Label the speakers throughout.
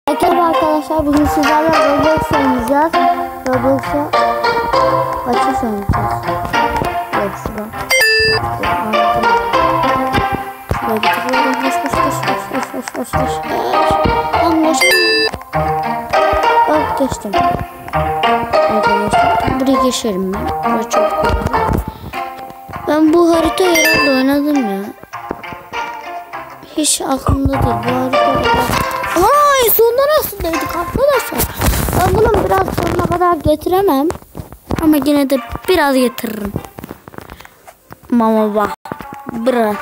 Speaker 1: Merhaba arkadaşlar, bugün sizlerle Roblox oynayacağız. Roblox'a açış oynayacağız. Roblox'a. Bak geçtim. Buraya geçerim ben. Burası çok güzel. Ben bu haritayı herhalde oynadım ya. Hiç aklımda değil bu harita. Ay sonunda nasıldaydık arkadaşlar. Ben bunu biraz sonuna kadar getiremem. Ama yine de biraz getiririm. Mama bak. Biraz.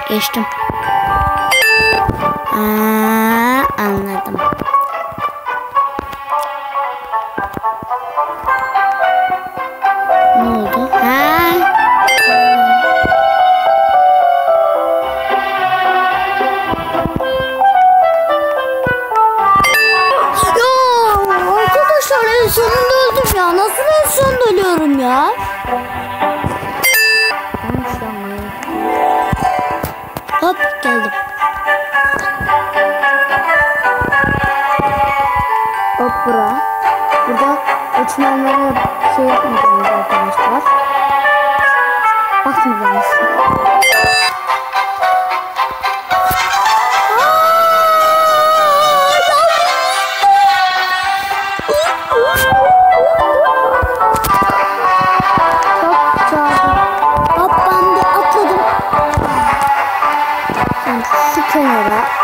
Speaker 1: Geçtim. Anladım. Ne oldu? En sonunda öldüm ya. Nasıl en sonunda ölüyorum ya? Hop geldim. Hop bura. Burada uçmanlara şey yapmayacağız arkadaşlar. Bakmayacağız.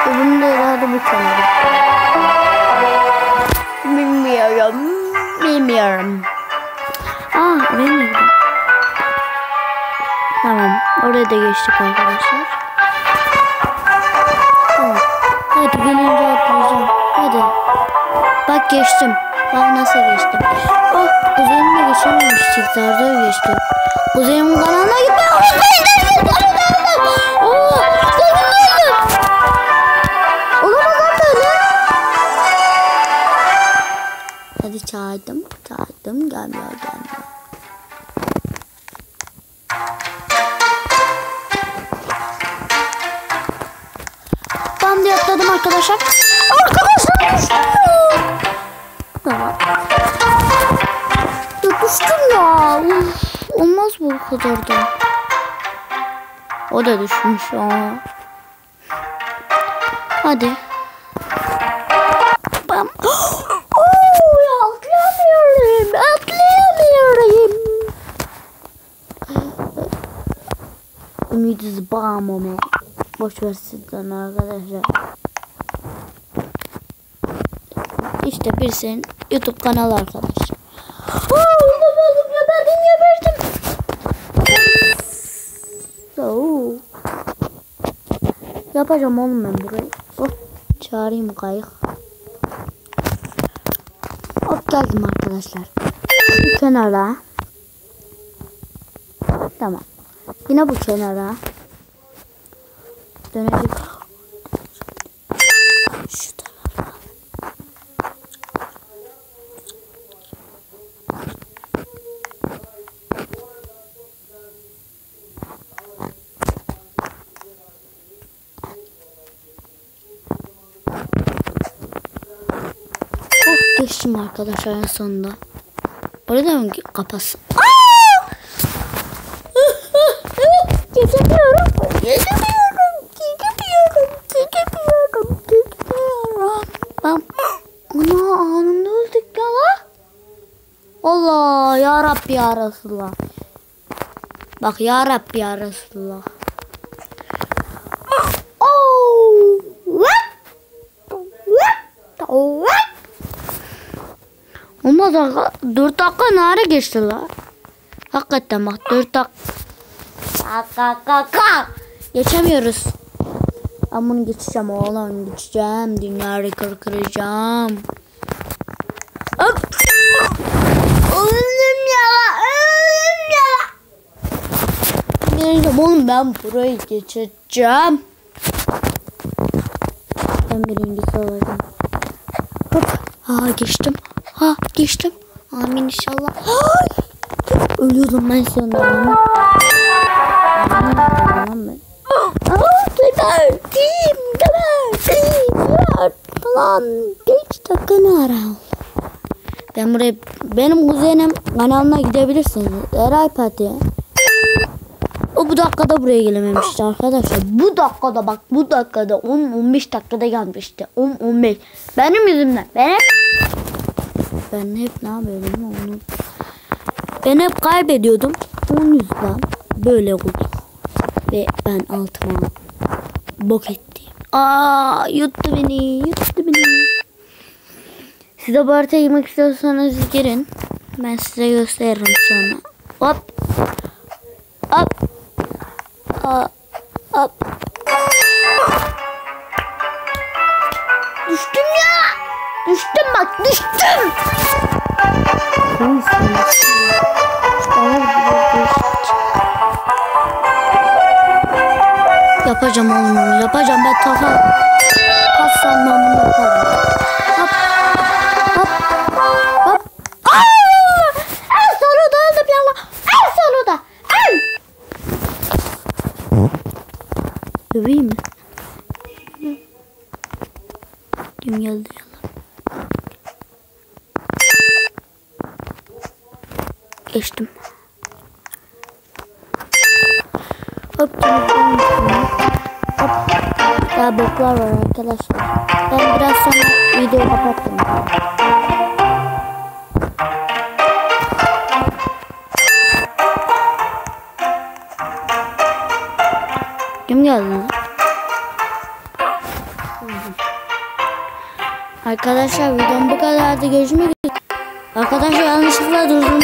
Speaker 1: Öbüründe herhalde bu kenara. Bilmiyorum. Oraya mı gidiyorum? Tamam, oraya da geçtik arkadaşlar. Tamam. Hadi gelince atlayacağım. Hadi. Bak geçtim. Bak nasıl geçtim. Kuzenimle geçememiştik. Zarda geçtim. Kuzenimin kanalına gitmiyor. Hadi çağırdım gelmiyor. Ben de atladım arkadaşlar. Tamam. Düştüm ya. Olmaz bu kadar da. O da düşmüş ya. Hadi. Bam. Atlayamıyorum. Ümidiz bağımı. Boş ver sizden arkadaşlar. İşte birisinin YouTube kanalı arkadaşlar. Geberdim. Yapacağım oğlum ben burayı. Çağırayım kayık. Hop geldim arkadaşlar. Bu kenara. Tamam. Yine bu kenara. Dönecek. Şu tarafa. Geçtim arkadaşlar en sonunda. Orada mı kapatsın? Geçemiyorum. Bam. Ana anında öldük ya la. Allah ya Rabbi ya Resulallah. Bak ya Rabbi ya Resulallah. Olmaz 4 dakika nare geçti la. Hakikaten bak 4 dakika. Geçemiyoruz. Ben bunu geçeceğim oğlum, geçeceğim. Dünya rekoru kıracağım. Hop. Öldüm ya. Oğlum ben burayı geçeceğim. Ben birincisi olacağım. Hop. Geçtim. Geçtim. Amin inşallah. Ölüyordum ben sonunda. Geberdim. Geber. Lan 5 dakika ne ara? Ben buraya benim kuzenim kanalına gidebilirsiniz. Eray Pati. O bu dakikada buraya gelememişti arkadaşlar. Bu dakikada bak bu dakikada 10-15 dakikada gelmişti. 10-15. Benim yüzümden. Ben hep ne yapıyordum onu? Ben hep kaybediyordum. Onun yüzden böyle oldu. Ve ben altıma bok ettim. Yuttu beni. Siz de bu haritaya girmek istiyorsanız girin. Ben size gösteririm sonra. Hop. Düştüm ya. Düştüm. Yapacağım oğlum. Yapacağım ben Hasan ben bunu yaparım. Hop. En sonunda öldüm ya. En sonunda. Döveyim mi? Kim geldi ya? Geçtim. Hop. Daha boklar var arkadaşlar. Ben biraz sonra videoyu kapattım. Kim geldi? Arkadaşlar videom bu kadardı. Görüşmek üzere. Arkadaşlar yanlışlıkla durdum.